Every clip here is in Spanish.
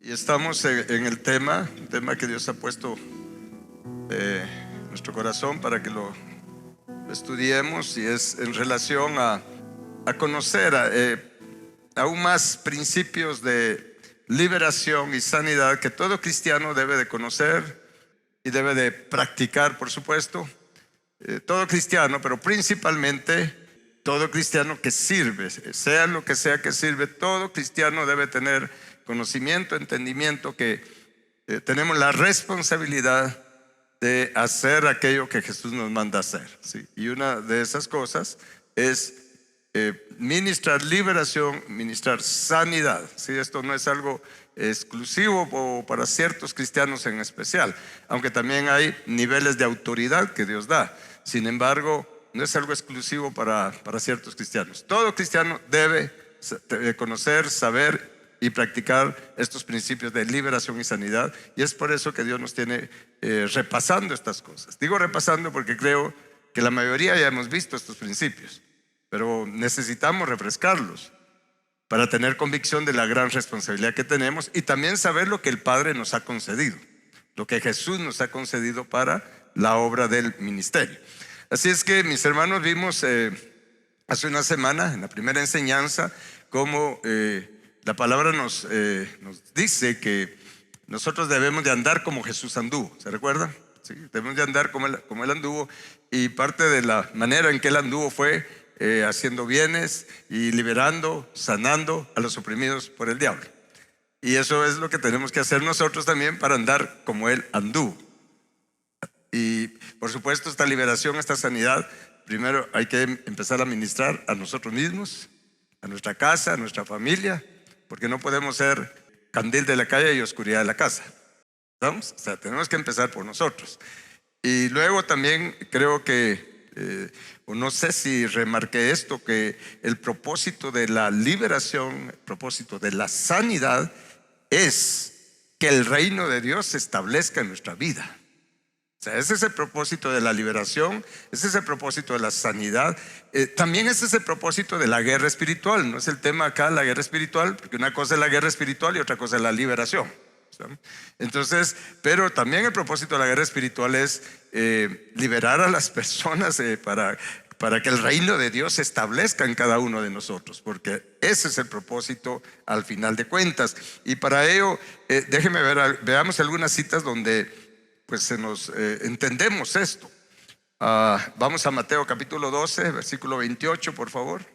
Y estamos en el un tema que Dios ha puesto en nuestro corazón para que lo estudiemos, y es en relación a conocer aún más principios de liberación y sanidad que todo cristiano debe de conocer y debe de practicar, por supuesto. Todo cristiano, pero principalmente todo cristiano que sirve, sea lo que sea que sirve, todo cristiano debe tener conocimiento, entendimiento que tenemos la responsabilidad de hacer aquello que Jesús nos manda hacer, ¿sí? Y una de esas cosas es ministrar liberación, ministrar sanidad, ¿sí? Esto no es algo exclusivo o para ciertos cristianos en especial, aunque también hay niveles de autoridad que Dios da. Sin embargo, no es algo exclusivo para ciertos cristianos. Todo cristiano debe conocer, saber y practicar estos principios de liberación y sanidad, y es por eso que Dios nos tiene repasando estas cosas. Digo repasando porque creo que la mayoría ya hemos visto estos principios, pero necesitamos refrescarlos para tener convicción de la gran responsabilidad que tenemos y también saber lo que el Padre nos ha concedido, lo que Jesús nos ha concedido para la obra del ministerio. Así es que, mis hermanos, vimos hace una semana en la primera enseñanza cómo la palabra nos dice que nosotros debemos de andar como Jesús anduvo. ¿Se recuerdan? Sí, debemos de andar como él anduvo, y parte de la manera en que él anduvo fue haciendo bienes y liberando, sanando a los oprimidos por el diablo. Y eso es lo que tenemos que hacer nosotros también para andar como él anduvo. Y por supuesto, esta liberación, esta sanidad, primero hay que empezar a ministrar a nosotros mismos, a nuestra casa, a nuestra familia, porque no podemos ser candil de la calle y oscuridad de la casa. ¿Estamos? O sea, tenemos que empezar por nosotros. Y luego también creo que, o no sé si remarqué esto, que el propósito de la liberación, el propósito de la sanidad es que el reino de Dios se establezca en nuestra vida. O sea, ese es el propósito de la liberación, ese es el propósito de la sanidad. También ese es el propósito de la guerra espiritual. No es el tema acá la guerra espiritual, porque una cosa es la guerra espiritual y otra cosa es la liberación. Entonces, pero también el propósito de la guerra espiritual es liberar a las personas para que el reino de Dios se establezca en cada uno de nosotros, porque ese es el propósito al final de cuentas. Y para ello, déjenme veamos algunas citas donde pues entendemos esto. Vamos a Mateo capítulo 12, versículo 28, por favor.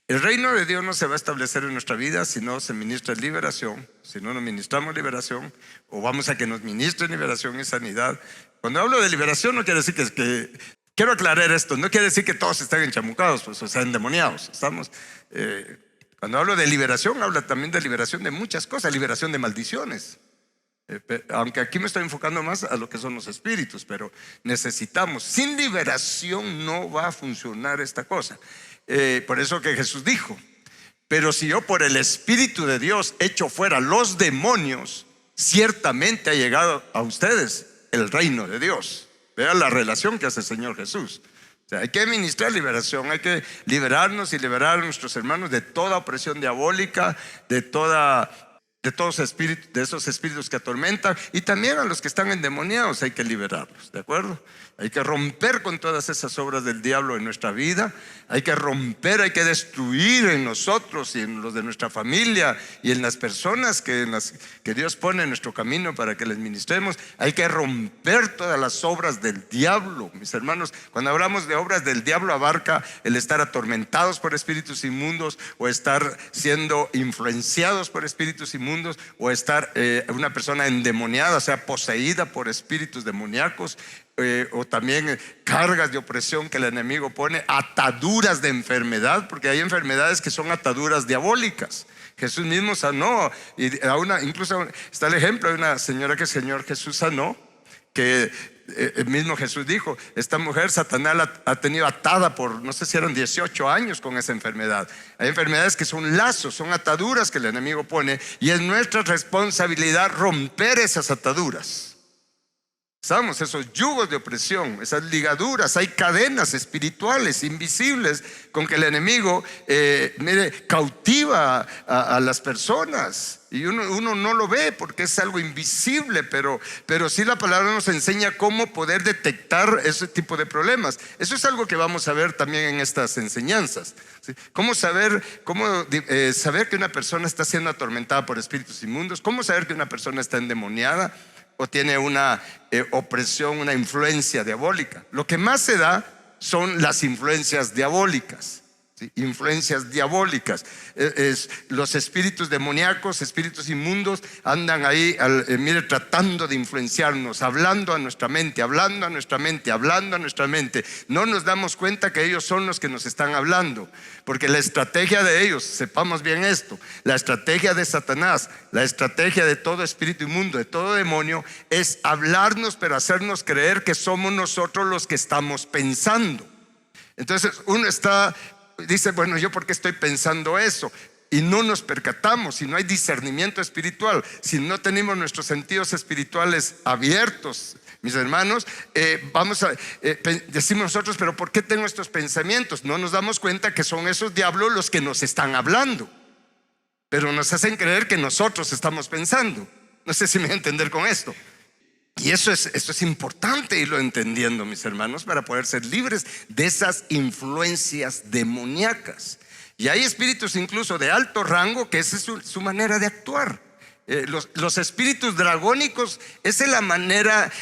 El reino de Dios no se va a establecer en nuestra vida si no se ministra liberación, si no nos ministramos liberación, o vamos a que nos ministren liberación y sanidad. Cuando hablo de liberación no quiere decir que quiero aclarar esto, no quiere decir que todos estén enchamucados, pues, o sea, endemoniados. Cuando hablo de liberación, habla también de liberación de muchas cosas, liberación de maldiciones. Aunque aquí me estoy enfocando más a lo que son los espíritus, pero necesitamos, sin liberación no va a funcionar esta cosa. Por eso que Jesús dijo: pero si yo por el Espíritu de Dios echo fuera los demonios, ciertamente ha llegado a ustedes el reino de Dios. Vean la relación que hace el Señor Jesús. O sea, hay que ministrar liberación, hay que liberarnos y liberar a nuestros hermanos de toda opresión diabólica, de todos espíritus, de esos espíritus que atormentan, y también a los que están endemoniados hay que liberarlos, ¿de acuerdo? Hay que romper con todas esas obras del diablo en nuestra vida, hay que romper, hay que destruir en nosotros y en los de nuestra familia y en las personas que Dios pone en nuestro camino para que les ministremos. Hay que romper todas las obras del diablo, mis hermanos. Cuando hablamos de obras del diablo, abarca el estar atormentados por espíritus inmundos, o estar siendo influenciados por espíritus inmundos, o estar una persona endemoniada, o sea, poseída por espíritus demoníacos, o también cargas de opresión que el enemigo pone, ataduras de enfermedad, porque hay enfermedades que son ataduras diabólicas. Jesús mismo sanó, y incluso está el ejemplo de una señora que el Señor Jesús sanó, que el mismo Jesús dijo: esta mujer Satanás la ha tenido atada por, no sé si eran 18 años con esa enfermedad. Hay enfermedades que son lazos, son ataduras que el enemigo pone, y es nuestra responsabilidad romper esas ataduras. Usamos esos yugos de opresión, esas ligaduras, hay cadenas espirituales invisibles con que el enemigo cautiva a las personas. Y uno no lo ve porque es algo invisible, pero sí la palabra nos enseña cómo poder detectar ese tipo de problemas. Eso es algo que vamos a ver también en estas enseñanzas, ¿sí? Cómo saber que una persona está siendo atormentada por espíritus inmundos, cómo saber que una persona está endemoniada o tiene una opresión, una influencia diabólica. Lo que más se da son las influencias diabólicas, ¿sí? Influencias diabólicas. Los espíritus demoníacos, espíritus inmundos andan ahí, tratando de influenciarnos, hablando a nuestra mente, hablando a nuestra mente, hablando a nuestra mente. No nos damos cuenta que ellos son los que nos están hablando, porque la estrategia de ellos, sepamos bien esto, la estrategia de Satanás, la estrategia de todo espíritu inmundo, de todo demonio, es hablarnos, pero hacernos creer que somos nosotros los que estamos pensando. Entonces uno dice, bueno, ¿yo por qué estoy pensando eso? Y no nos percatamos. Si no hay discernimiento espiritual, si no tenemos nuestros sentidos espirituales abiertos, mis hermanos, decimos nosotros, pero ¿por qué tengo estos pensamientos? No nos damos cuenta que son esos diablos los que nos están hablando, pero nos hacen creer que nosotros estamos pensando. No sé si me voy a entender con esto. Y esto es importante irlo entendiendo, mis hermanos, para poder ser libres de esas influencias demoníacas. Y hay espíritus incluso de alto rango que esa es su manera de actuar. Los espíritus dragónicos, esa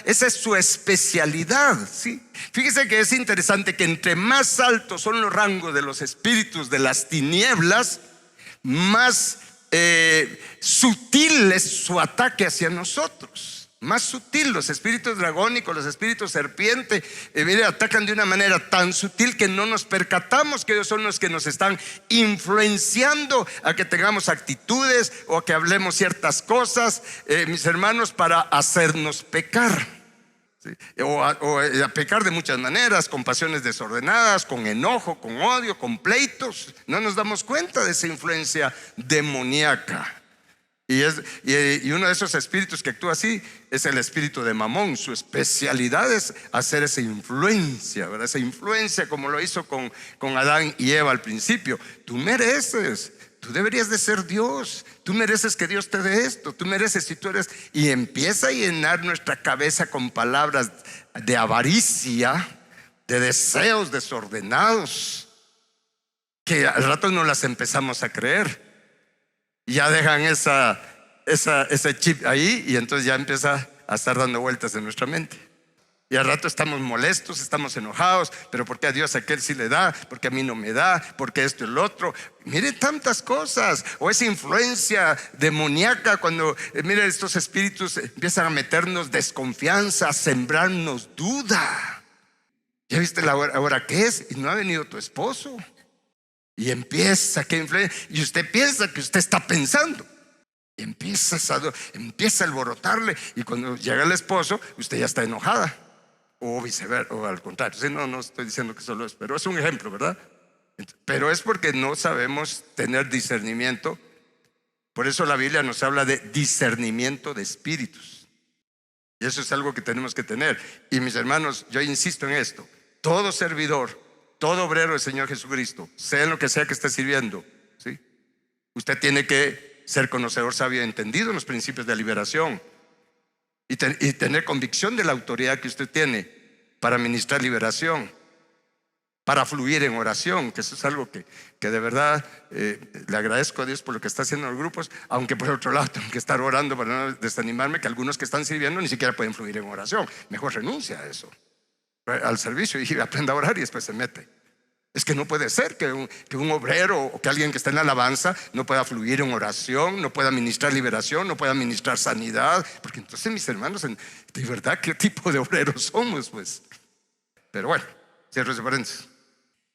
es su especialidad, ¿sí? Fíjese que es interesante que entre más altos son los rangos de los espíritus de las tinieblas, más sutil es su ataque hacia nosotros. Más sutil. Los espíritus dragónicos, los espíritus serpiente, atacan de una manera tan sutil que no nos percatamos que ellos son los que nos están influenciando a que tengamos actitudes o a que hablemos ciertas cosas, mis hermanos, para hacernos pecar, ¿sí? O a pecar de muchas maneras, con pasiones desordenadas, con enojo, con odio, con pleitos. No nos damos cuenta de esa influencia demoníaca. Y uno de esos espíritus que actúa así es el espíritu de Mamón. Su especialidad es hacer esa influencia, ¿verdad? Esa influencia como lo hizo con Adán y Eva al principio. Tú mereces, tú deberías de ser Dios, tú mereces que Dios te dé esto, tú mereces si tú eres. Y empieza a llenar nuestra cabeza con palabras de avaricia, de deseos desordenados, que al rato no las empezamos a creer. Ya dejan ese chip ahí y entonces ya empieza a estar dando vueltas en nuestra mente. Y al rato estamos molestos, estamos enojados. Pero ¿por qué a Dios aquel sí le da? ¿Por qué a mí no me da? ¿Por qué esto y el otro? Mire tantas cosas. O esa influencia demoníaca cuando, mire, estos espíritus empiezan a meternos desconfianza, a sembrarnos duda. ¿Ya viste la hora que es? Y no ha venido tu esposo. Y empieza que influencia, y usted piensa que usted está pensando, y empieza a alborotarle, y cuando llega el esposo, usted ya está enojada, o viceversa, o al contrario. Sí, no estoy diciendo que solo es, pero es un ejemplo, ¿verdad? Pero es porque no sabemos tener discernimiento. Por eso la Biblia nos habla de discernimiento de espíritus, y eso es algo que tenemos que tener. Y mis hermanos, yo insisto en esto: todo servidor, todo obrero del Señor Jesucristo, sea en lo que sea que esté sirviendo, ¿sí? Usted tiene que ser conocedor, sabio y entendido en los principios de liberación y tener convicción de la autoridad que usted tiene para ministrar liberación, para fluir en oración, que eso es algo que de verdad le agradezco a Dios por lo que está haciendo en los grupos, aunque por otro lado tengo que estar orando para no desanimarme, que algunos que están sirviendo ni siquiera pueden fluir en oración. Mejor renuncia a eso, al servicio, y aprenda a orar y después se mete. Es que no puede ser que un obrero o que alguien que está en la alabanza no pueda fluir en oración, no pueda ministrar liberación, no pueda ministrar sanidad, porque entonces, mis hermanos, de verdad, ¿qué tipo de obreros somos, pues? Pero bueno, cierro ese paréntesis.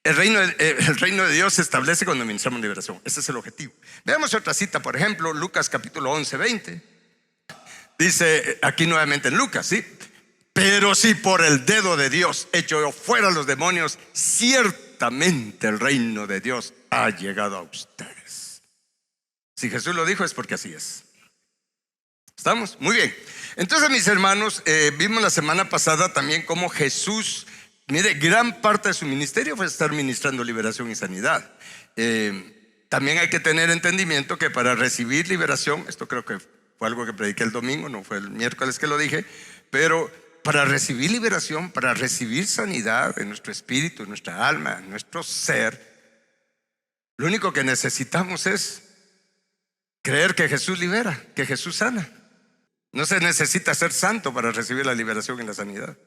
El reino de Dios se establece cuando ministramos liberación. Ese es el objetivo. Veamos otra cita, por ejemplo, Lucas capítulo 11, 20. Dice aquí nuevamente en Lucas, ¿sí? Pero si por el dedo de Dios echo yo fuera los demonios, ciertamente el reino de Dios ha llegado a ustedes. Si Jesús lo dijo es porque así es. ¿Estamos? Muy bien. Entonces, mis hermanos, vimos la semana pasada también cómo Jesús, mire, gran parte de su ministerio fue estar ministrando liberación y sanidad. También hay que tener entendimiento que para recibir liberación, esto creo que fue algo que prediqué el domingo, no fue el miércoles que lo dije, pero para recibir liberación, para recibir sanidad en nuestro espíritu, en nuestra alma, en nuestro ser, lo único que necesitamos es creer que Jesús libera, que Jesús sana. No se necesita ser santo para recibir la liberación y la sanidad.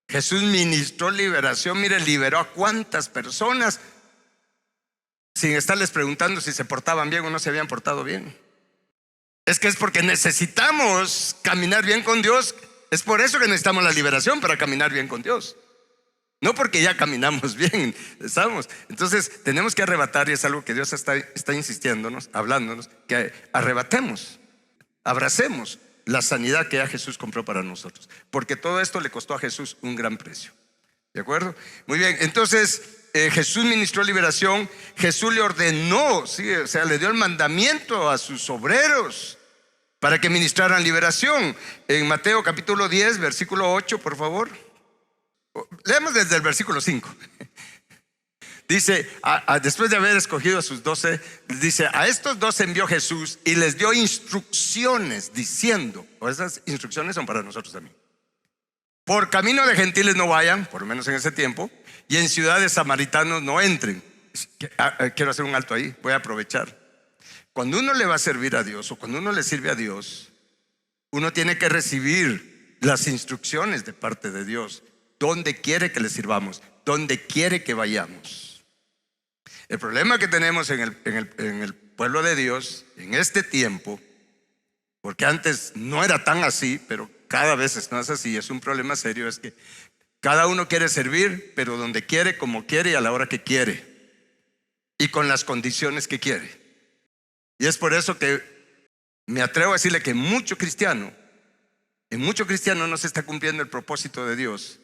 Jesús ministró liberación, mire, liberó a cuántas personas sin estarles preguntando si se portaban bien o no se habían portado bien. Es que es porque necesitamos caminar bien con Dios. Es por eso que necesitamos la liberación, para caminar bien con Dios. No porque ya caminamos bien, ¿estamos? Entonces tenemos que arrebatar, y es algo que Dios está insistiéndonos, hablándonos, que arrebatemos, abracemos la sanidad que ya Jesús compró para nosotros, porque todo esto le costó a Jesús un gran precio. ¿De acuerdo? Muy bien, entonces Jesús ministró liberación. Jesús le ordenó, ¿sí? O sea, le dio el mandamiento a sus obreros para que ministraran liberación. En Mateo capítulo 10, versículo 8, por favor. Leemos desde el versículo 5. Dice, después de haber escogido a sus 12, dice: a estos 12 envió Jesús y les dio instrucciones diciendo, o esas instrucciones son para nosotros también: por camino de gentiles no vayan, por lo menos en ese tiempo, y en ciudades samaritanos no entren. Quiero hacer un alto ahí, voy a aprovechar. Cuando uno le va a servir a Dios, o cuando uno le sirve a Dios, uno tiene que recibir las instrucciones de parte de Dios. ¿Dónde quiere que le sirvamos? ¿Dónde quiere que vayamos? El problema que tenemos en el pueblo de Dios en este tiempo, porque antes no era tan así, pero cada vez es más así, es un problema serio, es que cada uno quiere servir, pero donde quiere, como quiere y a la hora que quiere, y con las condiciones que quiere. Y es por eso que me atrevo a decirle que en mucho cristiano no se está cumpliendo el propósito de Dios.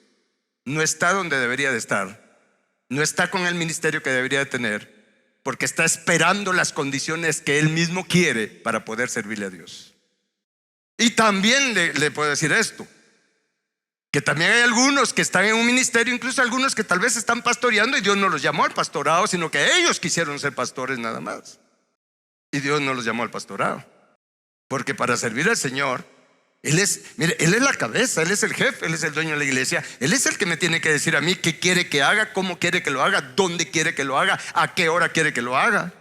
No está donde debería de estar, no está con el ministerio que debería de tener, porque está esperando las condiciones que él mismo quiere para poder servirle a Dios. Y también le puedo decir esto, que también hay algunos que están en un ministerio, incluso algunos que tal vez están pastoreando, y Dios no los llamó al pastorado, sino que ellos quisieron ser pastores nada más, y Dios no los llamó al pastorado, porque para servir al Señor, Él es la cabeza, Él es el jefe, Él es el dueño de la iglesia. Él es el que me tiene que decir a mí qué quiere que haga, cómo quiere que lo haga, dónde quiere que lo haga, a qué hora quiere que lo haga.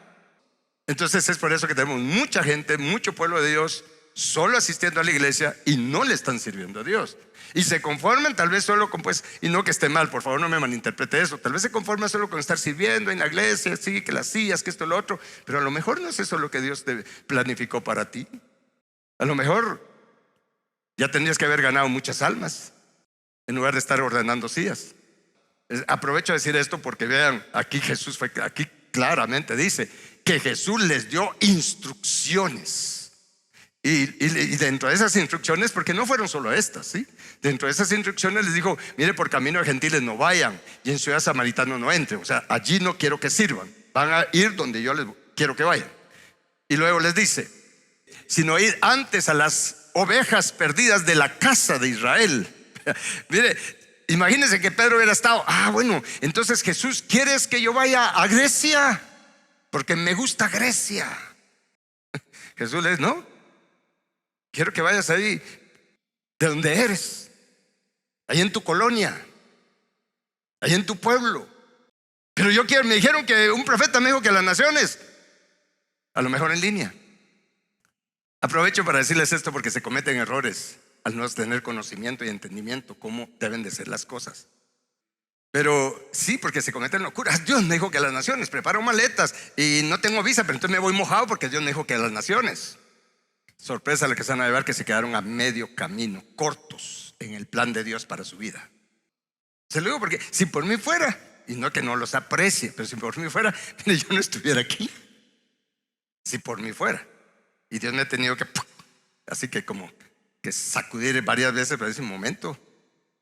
Entonces es por eso que tenemos mucha gente, mucho pueblo de Dios solo asistiendo a la iglesia y no le están sirviendo a Dios. Y se conforman tal vez solo con, y no que esté mal, por favor no me malinterprete eso, tal vez se conforman solo con estar sirviendo en la iglesia, sí, que las sillas, que esto, lo otro, pero a lo mejor no es eso lo que Dios te planificó para ti. A lo mejor ya tendrías que haber ganado muchas almas en lugar de estar ordenando sillas. Aprovecho a decir esto porque vean, aquí claramente dice que Jesús les dio instrucciones. Y dentro de esas instrucciones, porque no fueron solo estas, ¿sí? Dentro de esas instrucciones les dijo: mire, por camino de gentiles no vayan, y en ciudad samaritana no entren. O sea, allí no quiero que sirvan, van a ir donde yo les quiero que vayan. Y luego les dice: sino ir antes a las ovejas perdidas de la casa de Israel. Mire, imagínense que Pedro hubiera estado: bueno, entonces Jesús, ¿quieres que yo vaya a Grecia? Porque me gusta Grecia. Jesús le dice: no, quiero que vayas ahí de donde eres, ahí en tu colonia, ahí en tu pueblo. Pero me dijeron que un profeta me dijo que a las naciones, a lo mejor en línea. Aprovecho para decirles esto porque se cometen errores al no tener conocimiento y entendimiento cómo deben de ser las cosas. Pero sí, porque se cometen locuras. Dios me dijo que a las naciones, preparo maletas y no tengo visa, pero entonces me voy mojado porque Dios me dijo que a las naciones. Sorpresa la que se van a llevar, que se quedaron a medio camino, cortos en el plan de Dios para su vida. Se lo digo porque si por mí fuera, y no que no los aprecie, pero si por mí fuera, mire, yo no estuviera aquí. Si por mí fuera. Y Dios me ha tenido que, así que como que sacudir varias veces para decir: un momento,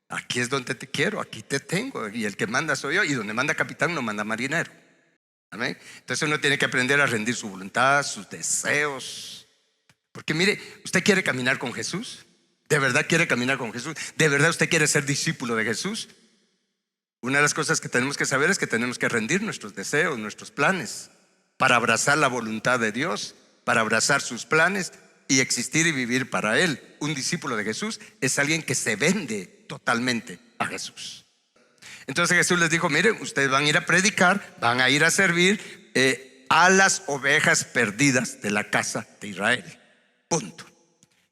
aquí es donde te quiero, aquí te tengo, y el que manda soy yo, y donde manda capitán no manda marinero. Amén. Entonces uno tiene que aprender a rendir su voluntad, sus deseos Porque mire, ¿usted quiere caminar con Jesús? ¿De verdad quiere caminar con Jesús? ¿De verdad usted quiere ser discípulo de Jesús? Una de las cosas que tenemos que saber es que tenemos que rendir nuestros deseos, nuestros planes, para abrazar la voluntad de Dios, para abrazar sus planes y existir y vivir para Él. Un discípulo de Jesús es alguien que se vende totalmente a Jesús. Entonces Jesús les dijo: miren, ustedes van a ir a predicar, van a ir a servir a las ovejas perdidas de la casa de Israel. Punto.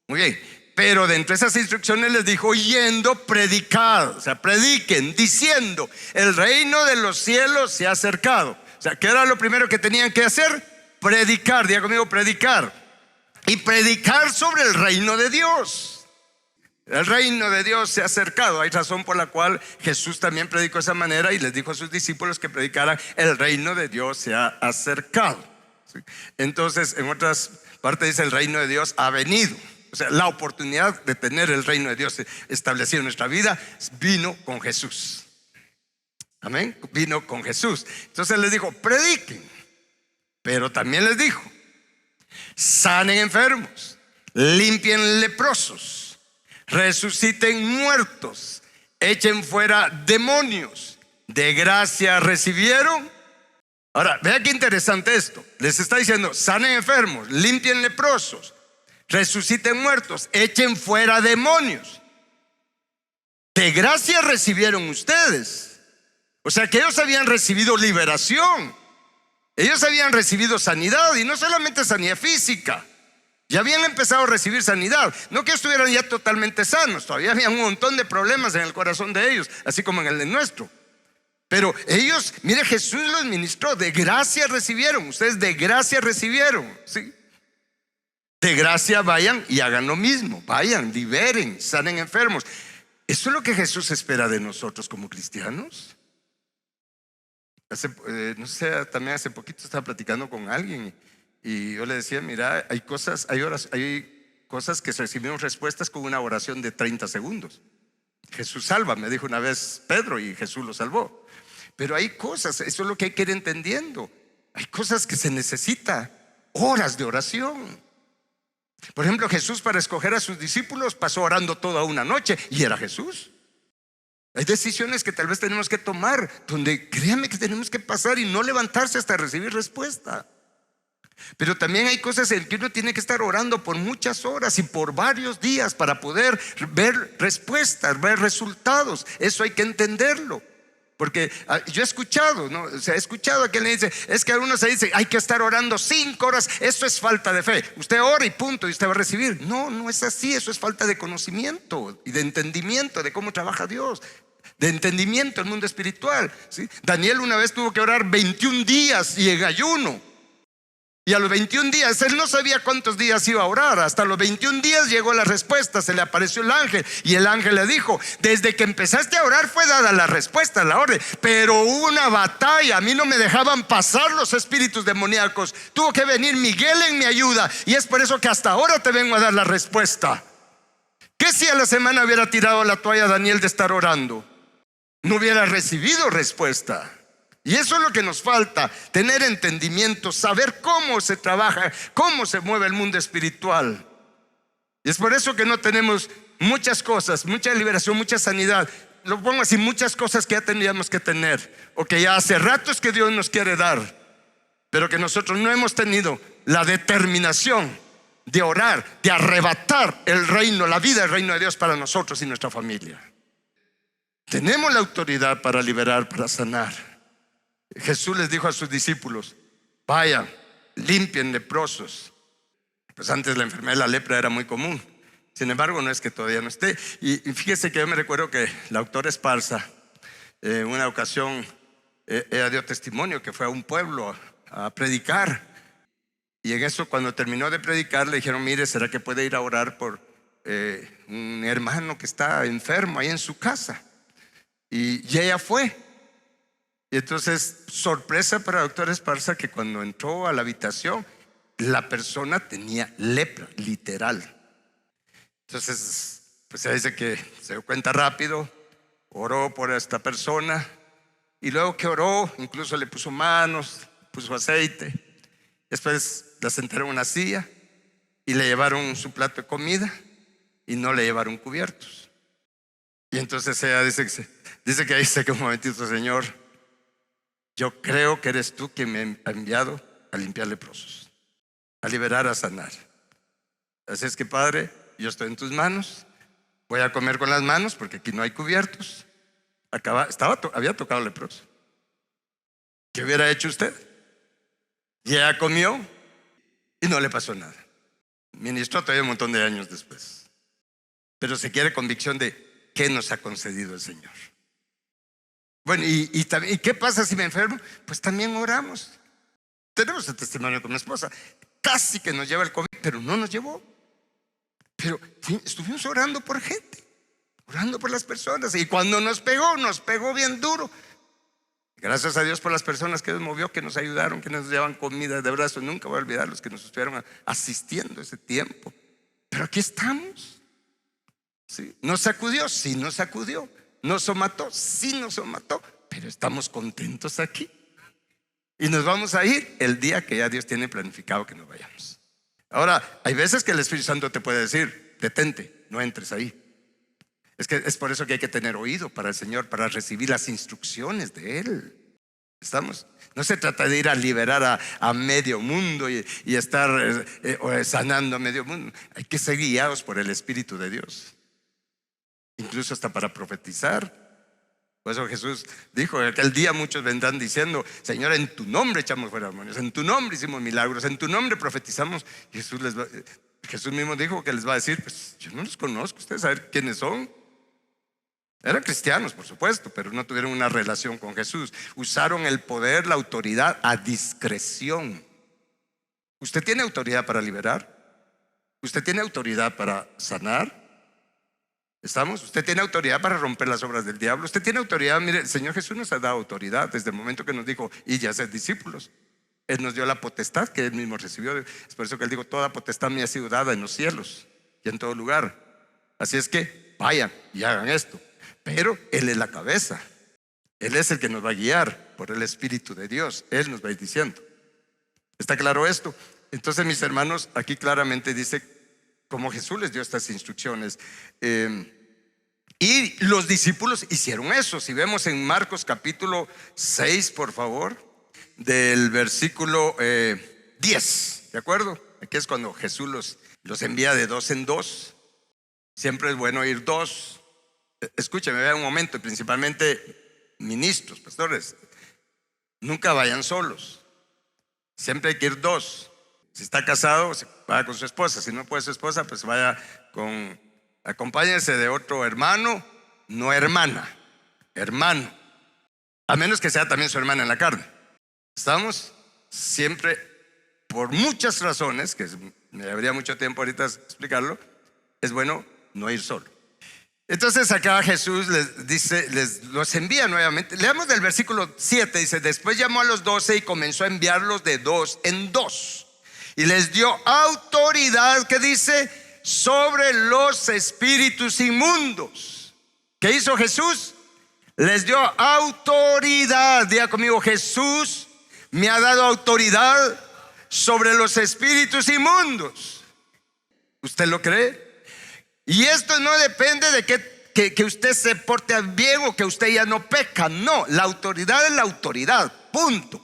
Muy bien. Pero dentro de esas instrucciones les dijo: yendo, predicad. O sea, prediquen, diciendo: el reino de los cielos se ha acercado. O sea, ¿qué era lo primero que tenían que hacer? Predicar. Diga conmigo: predicar. Y predicar sobre el reino de Dios. El reino de Dios se ha acercado. Hay razón por la cual Jesús también predicó de esa manera y les dijo a sus discípulos que predicaran: el reino de Dios se ha acercado. Entonces, en otras partes dice: el reino de Dios ha venido. O sea, la oportunidad de tener el reino de Dios establecido en nuestra vida vino con Jesús. Amén. Vino con Jesús. Entonces les dijo: prediquen. Pero también les dijo: sanen enfermos, limpien leprosos, resuciten muertos, echen fuera demonios. ¿De gracia recibieron? Ahora, vea qué interesante esto. Les está diciendo: sanen enfermos, limpien leprosos, resuciten muertos, echen fuera demonios. De gracia recibieron ustedes. O sea que ellos habían recibido liberación. Ellos habían recibido sanidad, y no solamente sanidad física. Ya habían empezado a recibir sanidad. No que estuvieran ya totalmente sanos. Todavía había un montón de problemas en el corazón de ellos, así como en el de nuestro. Pero ellos, mire, Jesús los ministró. De gracia recibieron. Ustedes de gracia recibieron, ¿sí? De gracia vayan y hagan lo mismo. Vayan, liberen, sanen enfermos. ¿Eso es lo que Jesús espera de nosotros como cristianos? No sé, también hace poquito estaba platicando con alguien y yo le decía: mira, hay cosas que recibimos respuestas con una oración de 30 segundos. Jesús salva, me dijo una vez Pedro, y Jesús lo salvó. Pero hay cosas, eso es lo que hay que ir entendiendo. Hay cosas que se necesita horas de oración. Por ejemplo, Jesús, para escoger a sus discípulos, pasó orando toda una noche, y era Jesús. Hay decisiones que tal vez tenemos que tomar, donde créanme que tenemos que pasar y no levantarse hasta recibir respuesta. Pero también hay cosas en que uno tiene que estar orando por muchas horas y por varios días para poder ver respuestas, ver resultados. Eso hay que entenderlo. Porque yo he escuchado, ¿no? O sea, he escuchado a quien le dice: es que algunos se dicen: hay que estar orando 5 horas. Eso es falta de fe. Usted ora y punto, y usted va a recibir. No, no es así. Eso es falta de conocimiento y de entendimiento de cómo trabaja Dios, de entendimiento del mundo espiritual, ¿sí? Daniel una vez tuvo que orar 21 días y en ayuno. Y a los 21 días, él no sabía cuántos días iba a orar. Hasta los 21 días llegó la respuesta. Se le apareció el ángel, y el ángel le dijo: desde que empezaste a orar fue dada la respuesta, la orden. Pero hubo una batalla. A mí no me dejaban pasar los espíritus demoníacos. Tuvo que venir Miguel en mi ayuda, y es por eso que hasta ahora te vengo a dar la respuesta. ¿Qué si a la semana hubiera tirado la toalla Daniel de estar orando? No hubiera recibido respuesta. Y eso es lo que nos falta: tener entendimiento, saber cómo se trabaja, cómo se mueve el mundo espiritual. Y es por eso que no tenemos muchas cosas, mucha liberación, mucha sanidad. Lo pongo así: muchas cosas que ya teníamos que tener, o que ya hace rato es que Dios nos quiere dar, pero que nosotros no hemos tenido la determinación de orar, de arrebatar el reino, la vida del reino de Dios para nosotros y nuestra familia. Tenemos la autoridad para liberar, para sanar. Jesús les dijo a sus discípulos: vayan, limpien leprosos. Pues antes la enfermedad de la lepra era muy común. Sin embargo, no es que todavía no esté. Y fíjese que yo me recuerdo que la doctora Esparza, en una ocasión, ella dio testimonio que fue a un pueblo a predicar. Y en eso, cuando terminó de predicar, le dijeron: mire, ¿será que puede ir a orar por un hermano que está enfermo ahí en su casa? Y ella fue. Y entonces, sorpresa para la doctora Esparza, que cuando entró a la habitación, la persona tenía lepra, literal. Entonces, pues ella dice que se dio cuenta rápido, oró por esta persona, y luego que oró, incluso le puso manos, puso aceite. Después la sentaron en una silla y le llevaron su plato de comida y no le llevaron cubiertos. Y entonces ella dice que ahí se quedó un momentito: Señor, yo creo que eres tú quien me ha enviado a limpiar leprosos, a liberar, a sanar. Así es que, Padre, yo estoy en tus manos. Voy a comer con las manos porque aquí no hay cubiertos. Había tocado leproso. ¿Qué hubiera hecho usted? Y ella comió y no le pasó nada. Ministró todavía un montón de años después. Pero se quiere convicción de qué nos ha concedido el Señor. Bueno, ¿y qué pasa si me enfermo? Pues también oramos. Tenemos el testimonio con mi esposa. Casi que nos lleva el COVID, pero no nos llevó. Pero estuvimos orando por gente, orando por las personas. Y cuando nos pegó bien duro. Gracias a Dios por las personas que nos movió, que nos ayudaron, que nos llevaban comida de brazo. Nunca voy a olvidar los que nos estuvieron asistiendo ese tiempo. Pero aquí estamos. ¿Sí? Nos sacudió, sí nos sacudió. Nos somató, sí nos somató. Pero estamos contentos aquí. Y nos vamos a ir el día que ya Dios tiene planificado que nos vayamos. Ahora, hay veces que el Espíritu Santo te puede decir: detente, no entres ahí. Es por eso que hay que tener oído para el Señor, para recibir las instrucciones de Él. ¿Estamos? No se trata de ir a liberar a medio mundo y estar sanando a medio mundo. Hay que ser guiados por el Espíritu de Dios, incluso hasta para profetizar. Por eso Jesús dijo: aquel día muchos vendrán diciendo: Señor, en tu nombre echamos fuera demonios, en tu nombre hicimos milagros, en tu nombre profetizamos. Jesús mismo dijo que les va a decir: pues yo no los conozco, ustedes saben quiénes son. Eran cristianos, por supuesto, pero no tuvieron una relación con Jesús. Usaron el poder, la autoridad a discreción. ¿Usted tiene autoridad para liberar? ¿Usted tiene autoridad para sanar? ¿Estamos? ¿Usted tiene autoridad para romper las obras del diablo? ¿Usted tiene autoridad? Mire, el Señor Jesús nos ha dado autoridad desde el momento que nos dijo: y ya sed discípulos. Él nos dio la potestad que Él mismo recibió. Es por eso que Él dijo: toda potestad me ha sido dada en los cielos y en todo lugar. Así es que vayan y hagan esto. Pero Él es la cabeza. Él es el que nos va a guiar por el Espíritu de Dios. Él nos va a ir diciendo. ¿Está claro esto? Entonces, mis hermanos, aquí claramente dice como Jesús les dio estas instrucciones. Y los discípulos hicieron eso. Si vemos en Marcos capítulo 6, por favor, del versículo 10, ¿de acuerdo? Aquí es cuando Jesús los envía de dos en dos. Siempre es bueno ir dos. Escúcheme, vean un momento, principalmente ministros, pastores, nunca vayan solos. Siempre hay que ir dos. Si está casado, vaya con su esposa. Si no puede su esposa, pues acompáñense de otro hermano, no hermana, hermano. A menos que sea también su hermana en la carne. ¿Estamos? Siempre, por muchas razones, que me llevaría mucho tiempo ahorita explicarlo, es bueno no ir solo. Entonces acá Jesús les dice, los envía nuevamente. Leamos del versículo 7, dice: después llamó a los 12 y comenzó a enviarlos de dos en dos. Y les dio autoridad, ¿qué dice? Sobre los espíritus inmundos. ¿Qué hizo Jesús? Les dio autoridad. Diga conmigo: Jesús me ha dado autoridad sobre los espíritus inmundos. ¿Usted lo cree? Y esto no depende de que usted se porte bien o que usted ya no peca. No, la autoridad es la autoridad, punto.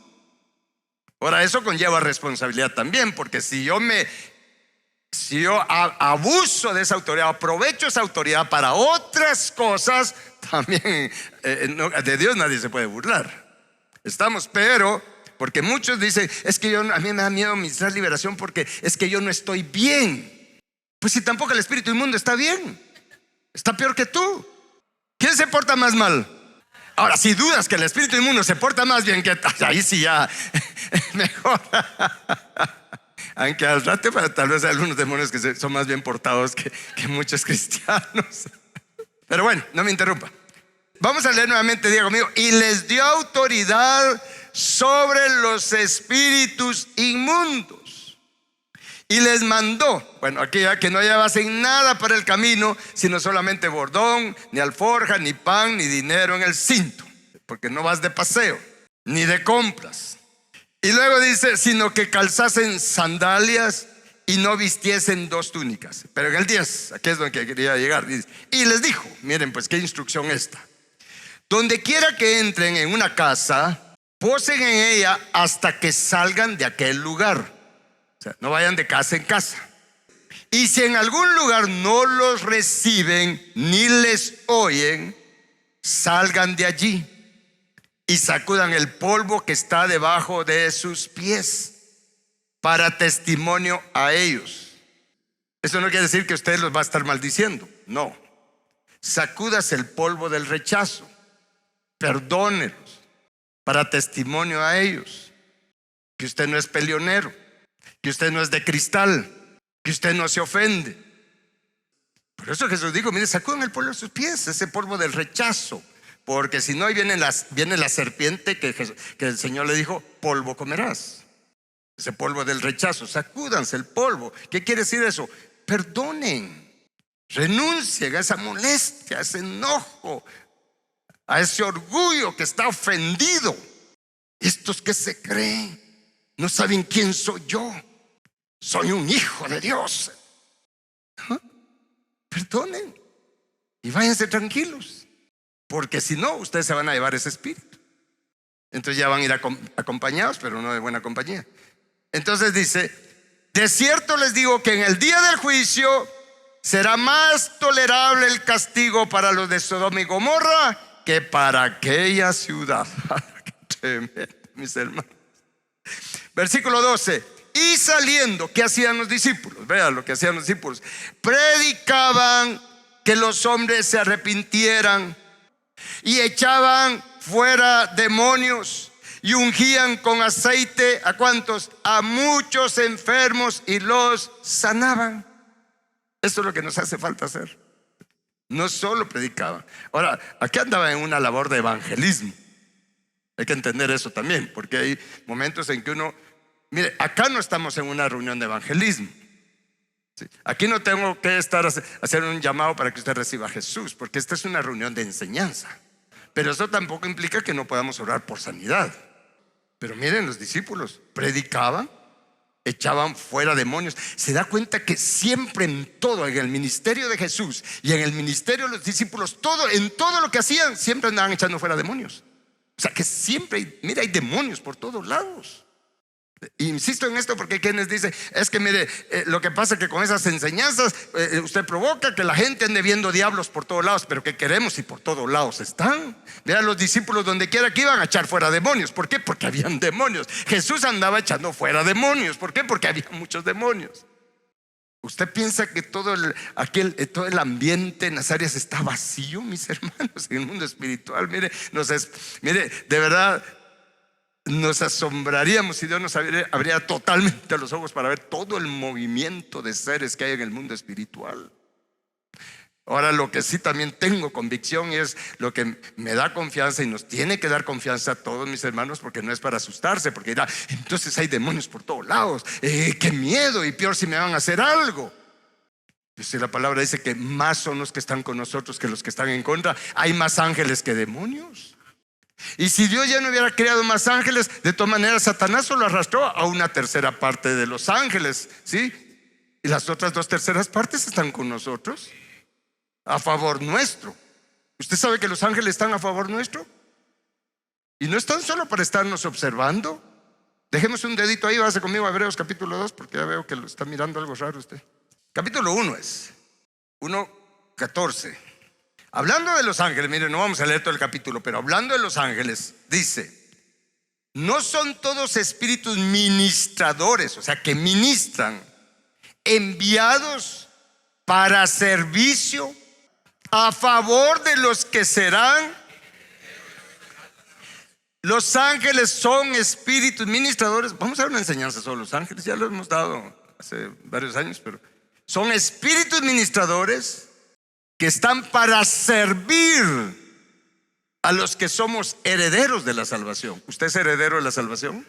Ahora, eso conlleva responsabilidad también, porque si yo abuso de esa autoridad, aprovecho esa autoridad para otras cosas, también de Dios nadie se puede burlar. Estamos, pero porque muchos dicen: es que a mí me da miedo ministrar liberación porque es que yo no estoy bien. Pues si tampoco el espíritu inmundo está bien, está peor que tú. ¿Quién se porta más mal? Ahora, si dudas que el espíritu inmundo se porta más bien que ahí sí ya mejor. Aunque al rato tal vez hay algunos demonios que son más bien portados que muchos cristianos. Pero bueno, no me interrumpa. Vamos a leer nuevamente, diga conmigo: y les dio autoridad sobre los espíritus inmundos. Y les mandó, bueno, aquí ya que no llevasen nada para el camino, sino solamente bordón, ni alforja, ni pan, ni dinero en el cinto, porque no vas de paseo, ni de compras. Y luego dice: sino que calzasen sandalias y no vistiesen 2 túnicas. Pero en el 10, aquí es donde quería llegar, dice, y les dijo, miren pues qué instrucción esta: donde quiera que entren en una casa, posen en ella hasta que salgan de aquel lugar. O sea, no vayan de casa en casa. Y si en algún lugar no los reciben ni les oyen, salgan de allí y sacudan el polvo que está debajo de sus pies para testimonio a ellos. Eso no quiere decir que usted los va a estar maldiciendo, no. Sacúdase el polvo del rechazo, perdónelos para testimonio a ellos, que usted no es peleonero, que usted no es de cristal, que usted no se ofende. Por eso Jesús dijo, mire, sacudan el polvo de sus pies, ese polvo del rechazo, porque si no, ahí viene la serpiente que el Señor le dijo, polvo comerás. Ese polvo del rechazo, sacúdanse el polvo. ¿Qué quiere decir eso? Perdonen, renuncien a esa molestia, a ese enojo, a ese orgullo que está ofendido. Estos que se creen no saben quién soy yo. Soy un hijo de Dios. ¿Ah? Perdonen y váyanse tranquilos, porque si no, ustedes se van a llevar ese espíritu. Entonces ya van a ir acompañados, pero no de buena compañía. Entonces dice, de cierto les digo que en el día del juicio será más tolerable el castigo para los de Sodoma y Gomorra que para aquella ciudad. Qué tremendo, mis hermanos. Versículo 12. Y saliendo, ¿qué hacían los discípulos? Vean lo que hacían los discípulos. Predicaban que los hombres se arrepintieran y echaban fuera demonios y ungían con aceite ¿a cuántos? A muchos enfermos y los sanaban. Esto es lo que nos hace falta hacer. No solo predicaban. Ahora, aquí andaban en una labor de evangelismo. Hay que entender eso también, porque hay momentos en que uno, mire, acá no estamos en una reunión de evangelismo. ¿Sí? Aquí no tengo que estar hacer un llamado para que usted reciba a Jesús, porque esta es una reunión de enseñanza. Pero eso tampoco implica que no podamos orar por sanidad. Pero miren, los discípulos predicaban, echaban fuera demonios. Se da cuenta que siempre en todo, en el ministerio de Jesús y en el ministerio de los discípulos, en todo lo que hacían, siempre andaban echando fuera demonios. O sea que siempre hay demonios por todos lados. Insisto en esto porque hay quienes dicen, es que mire, lo que pasa es que con esas enseñanzas usted provoca que la gente ande viendo diablos por todos lados. Pero ¿qué queremos si por todos lados están? Vean los discípulos donde quiera que iban a echar fuera demonios. ¿Por qué? Porque habían demonios. Jesús andaba echando fuera demonios. ¿Por qué? Porque había muchos demonios. ¿Usted piensa que todo el ambiente en las áreas está vacío, mis hermanos? En el mundo espiritual, mire, de verdad nos asombraríamos si Dios nos abriera totalmente los ojos para ver todo el movimiento de seres que hay en el mundo espiritual. Ahora, lo que sí también tengo convicción y es lo que me da confianza y nos tiene que dar confianza a todos, mis hermanos, porque no es para asustarse, porque dirá, entonces hay demonios por todos lados, qué miedo, y peor si me van a hacer algo. Pues si la palabra dice que más son los que están con nosotros que los que están en contra, hay más ángeles que demonios. Y si Dios ya no hubiera creado más ángeles, de todas maneras Satanás solo arrastró a una tercera parte de los ángeles, ¿sí? Y las otras 2/3 partes están con nosotros, a favor nuestro. ¿Usted sabe que los ángeles están a favor nuestro? Y no están solo para estarnos observando. Dejemos un dedito ahí, váyase conmigo a Hebreos capítulo 2, porque ya veo que lo está mirando algo raro usted. Capítulo 1 es 1:14. Hablando de los ángeles, miren, no vamos a leer todo el capítulo, pero hablando de los ángeles, dice, no son todos espíritus ministradores, o sea, que ministran, enviados para servicio a favor de los que serán. Los ángeles son espíritus ministradores. Vamos a dar una enseñanza sobre los ángeles, ya lo hemos dado hace varios años, pero son espíritus ministradores que están para servir a los que somos herederos de la salvación. ¿Usted es heredero de la salvación?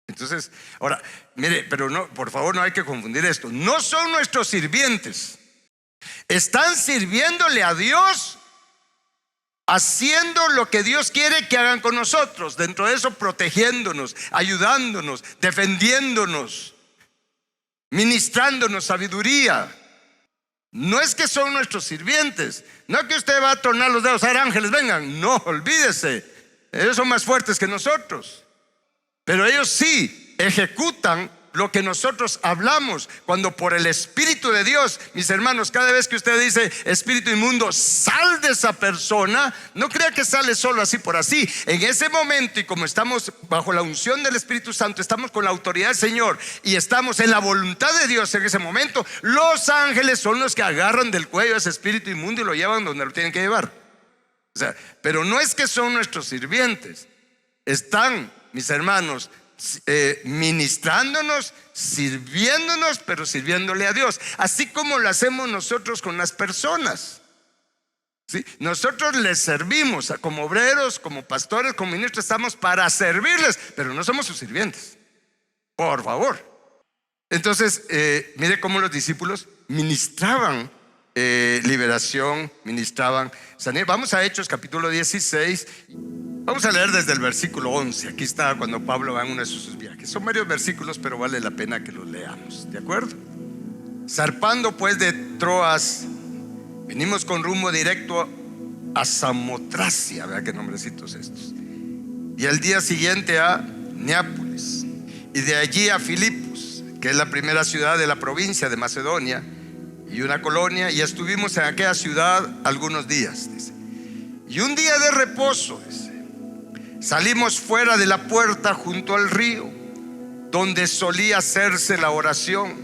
Entonces, ahora, mire, pero no, por favor, no hay que confundir esto. No son nuestros sirvientes. Están sirviéndole a Dios, haciendo lo que Dios quiere que hagan con nosotros. Dentro de eso, protegiéndonos, ayudándonos, defendiéndonos. ministrándonos sabiduría. No es que son nuestros sirvientes, no que usted va a tornar los dedos, a ver, ángeles, vengan. No, olvídese, ellos son más fuertes que nosotros. Pero ellos sí ejecutan lo que nosotros hablamos, cuando por el Espíritu de Dios, mis hermanos, cada vez que usted dice espíritu inmundo, sal de esa persona, no crea que sale solo así por así. En ese momento, y como estamos bajo la unción del Espíritu Santo, estamos con la autoridad del Señor y estamos en la voluntad de Dios en ese momento, los ángeles son los que agarran del cuello a ese espíritu inmundo y lo llevan donde lo tienen que llevar. O sea, pero no es que son nuestros sirvientes, están, mis hermanos, ministrándonos, sirviéndonos, pero sirviéndole a Dios, así como lo hacemos nosotros con las personas. ¿Sí? Nosotros les servimos como obreros, como pastores, como ministros, estamos para servirles, pero no somos sus sirvientes, por favor. Entonces, mire cómo los discípulos ministraban liberación, ministraban sanidad. Vamos a Hechos capítulo 16. Vamos a leer desde el versículo 11. Aquí está cuando Pablo va en uno de sus viajes. Son varios versículos, pero vale la pena que los leamos, ¿de acuerdo? Zarpando pues de Troas, venimos con rumbo directo a Samotracia. Vea qué nombrecitos estos. Y al día siguiente a Neápolis, y de allí a Filipos, que es la primera ciudad de la provincia de Macedonia y una colonia, y estuvimos en aquella ciudad algunos días, dice. Y un día de reposo, dice, salimos fuera de la puerta junto al río, donde solía hacerse la oración,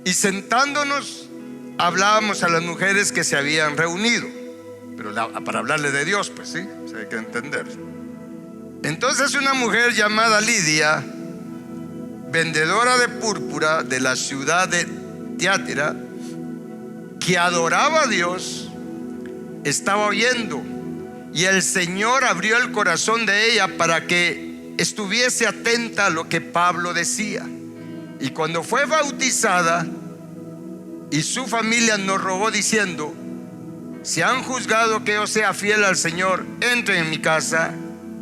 y sentándonos hablábamos a las mujeres que se habían reunido, pero para hablarle de Dios, pues sí, o sea, hay que entender. Entonces una mujer llamada Lidia, vendedora de púrpura de la ciudad de Tiatira, que adoraba a Dios, estaba oyendo, y el Señor abrió el corazón de ella para que estuviese atenta a lo que Pablo decía. Y cuando fue bautizada y su familia nos rogó diciendo: si han juzgado que yo sea fiel al Señor, entren en mi casa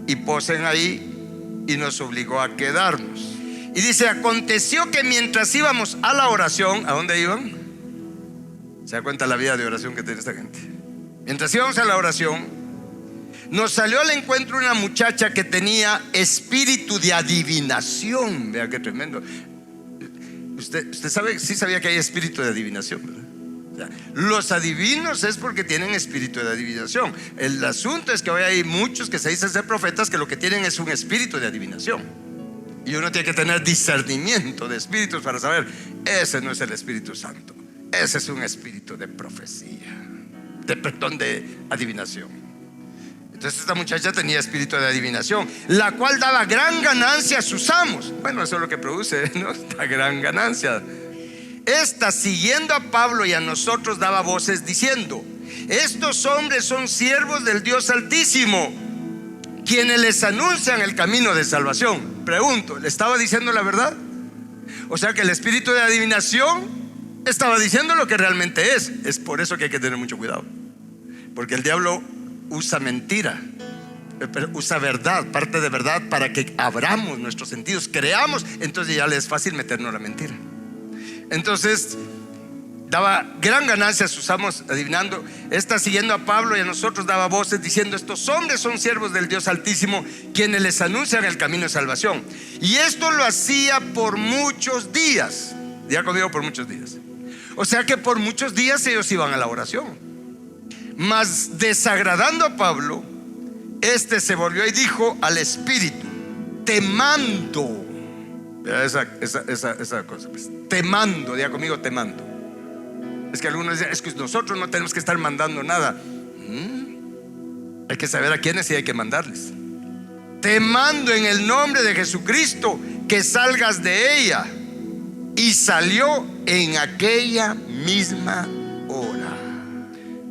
y posen ahí, y nos obligó a quedarnos. Y dice: aconteció que mientras íbamos a la oración, ¿a dónde iban? ¿Se da cuenta la vida de oración que tiene esta gente? Mientras íbamos a la oración, nos salió al encuentro una muchacha que tenía espíritu de adivinación. Vea qué tremendo. Usted sabe, sí sabía que hay espíritu de adivinación, ¿verdad? O sea, los adivinos es porque tienen espíritu de adivinación. El asunto es que hoy hay muchos que se dicen ser profetas que lo que tienen es un espíritu de adivinación. Y uno tiene que tener discernimiento de espíritus para saber: ese no es el Espíritu Santo, ese es un espíritu de profecía, de adivinación. Entonces esta muchacha tenía espíritu de adivinación, la cual daba gran ganancia a sus amos. Bueno, eso es lo que produce, ¿no? Esta gran ganancia. Esta, siguiendo a Pablo y a nosotros, daba voces diciendo: estos hombres son siervos del Dios Altísimo, quienes les anuncian el camino de salvación. Pregunto, ¿le estaba diciendo la verdad? O sea que el espíritu de adivinación estaba diciendo lo que realmente es. Es por eso que hay que tener mucho cuidado, porque el diablo usa mentira, usa verdad, parte de verdad, para que abramos nuestros sentidos, creamos, entonces ya le es fácil meternos la mentira. Entonces daba gran ganancia a sus amos adivinando. Esta, siguiendo a Pablo y a nosotros, daba voces diciendo: estos hombres son siervos del Dios Altísimo, quienes les anuncian el camino de salvación. Y esto lo hacía por muchos días. Ya conmigo, por muchos días. O sea que por muchos días ellos iban a la oración. Mas desagradando a Pablo, este se volvió y dijo al espíritu: te mando. Esa cosa, pues. Te mando, diga conmigo, te mando. Es que algunos dicen: es que nosotros no tenemos que estar mandando nada. Hay que saber a quiénes y hay que mandarles. Te mando en el nombre de Jesucristo que salgas de ella. Y salió en aquella misma hora.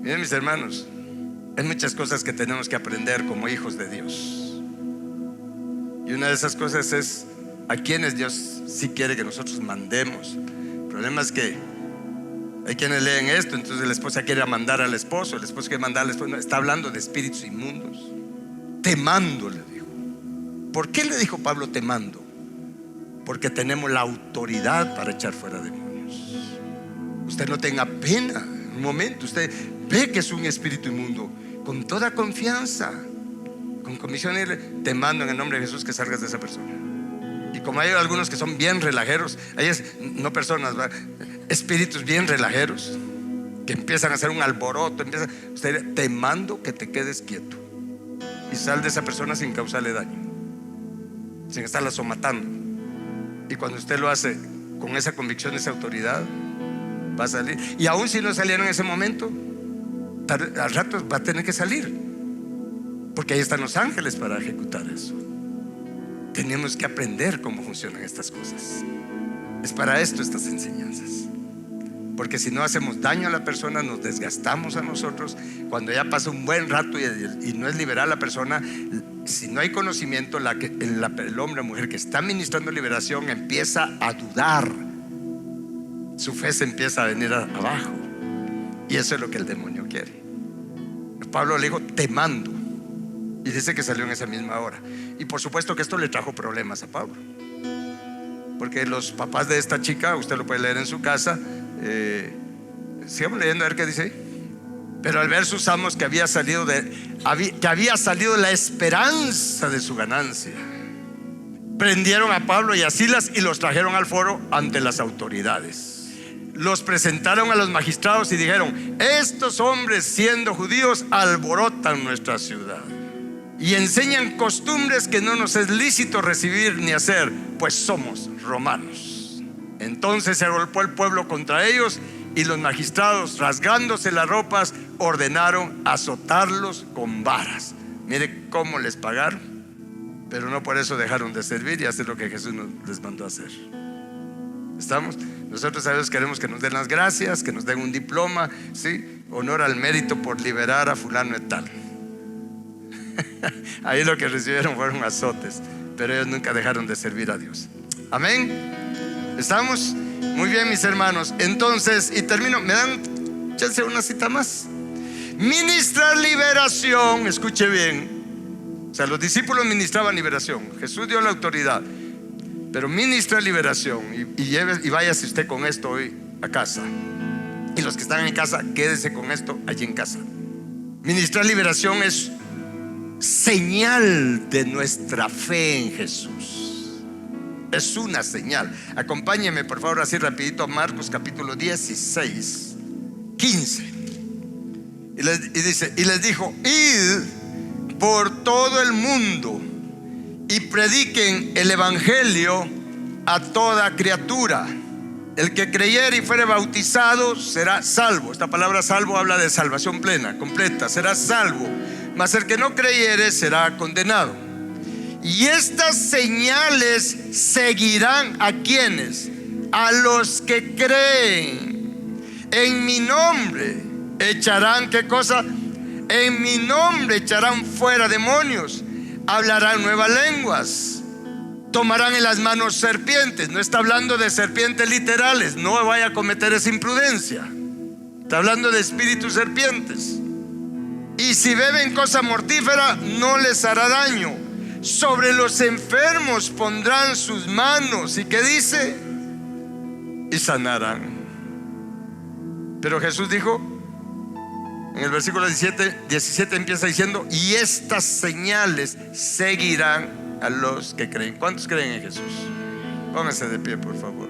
Miren, mis hermanos, hay muchas cosas que tenemos que aprender como hijos de Dios. Y una de esas cosas es a quienes Dios sí quiere que nosotros mandemos. El problema es que hay quienes leen esto, entonces la esposa quiere mandar al esposo, el esposo quiere mandar al esposo. No, está hablando de espíritus inmundos. Te mando, le dijo. ¿Por qué le dijo Pablo te mando? porque tenemos la autoridad para echar fuera demonios. Usted no tenga pena. Un momento, usted ve que es un espíritu inmundo, con toda confianza, con comisión, te mando en el nombre de Jesús que salgas de esa persona. Y como hay algunos que son bien relajeros, no personas, espíritus bien relajeros, que empiezan a hacer un alboroto, usted, te mando que te quedes quieto y sal de esa persona sin causarle daño, sin estarla somatando. Y cuando usted lo hace con esa convicción, esa autoridad, va a salir. Y aún si no salieron en ese momento, al rato va a tener que salir, porque ahí están los ángeles para ejecutar eso. Tenemos que aprender cómo funcionan estas cosas. Es para esto estas enseñanzas, porque si no hacemos daño a la persona, nos desgastamos a nosotros. Cuando ya pasa un buen rato y no es liberar a la persona, si no hay conocimiento, el hombre o mujer que está ministrando liberación empieza a dudar, su fe se empieza a venir abajo, y eso es lo que el demonio quiere. Pablo le dijo: te mando, y dice que salió en esa misma hora. Y por supuesto que esto le trajo problemas a Pablo, porque los papás de esta chica, usted lo puede leer en su casa, sigamos leyendo a ver qué dice. Pero al ver sus amos que había salido la esperanza de su ganancia, prendieron a Pablo y a Silas y los trajeron al foro ante las autoridades. Los presentaron a los magistrados y dijeron: estos hombres, siendo judíos, alborotan nuestra ciudad y enseñan costumbres que no nos es lícito recibir ni hacer, pues somos romanos. Entonces se agolpó el pueblo contra ellos, y los magistrados, rasgándose las ropas, ordenaron azotarlos con varas. Mire cómo les pagaron, pero no por eso dejaron de servir y hacer lo que Jesús les mandó a hacer. ¿Estamos? Nosotros a veces queremos que nos den las gracias, que nos den un diploma, ¿sí? Honor al mérito por liberar a fulano de tal. Ahí lo que recibieron fueron azotes, pero ellos nunca dejaron de servir a Dios. Amén. ¿Estamos? Muy bien, mis hermanos. Entonces, y termino, me dan chance una cita más. Ministrar liberación, escuche bien. O sea, los discípulos ministraban liberación, Jesús dio la autoridad, pero ministra liberación. Y váyase usted con esto hoy a casa, y los que están en casa, quédese con esto allí en casa. Ministrar liberación es señal de nuestra fe en Jesús. Es una señal. Acompáñeme por favor así rapidito a Marcos capítulo 16, 15. Y les dijo: id por todo el mundo y prediquen el evangelio a toda criatura. El que creyere y fuere bautizado será salvo. Esta palabra salvo habla de salvación plena, completa. Será salvo. Mas el que no creyere será condenado. Y estas señales seguirán ¿a quiénes? A los que creen. En mi nombre echarán, ¿qué cosa? En mi nombre echarán fuera demonios, hablarán nuevas lenguas, tomarán en las manos serpientes. No está hablando de serpientes literales, no vaya a cometer esa imprudencia. Está hablando de espíritus serpientes. Y si beben cosa mortífera, no les hará daño. Sobre los enfermos pondrán sus manos. ¿Y qué dice? Y sanarán. Pero Jesús dijo en el versículo 17 empieza diciendo: y estas señales seguirán a los que creen. ¿Cuántos creen en Jesús? Pónganse de pie, por favor.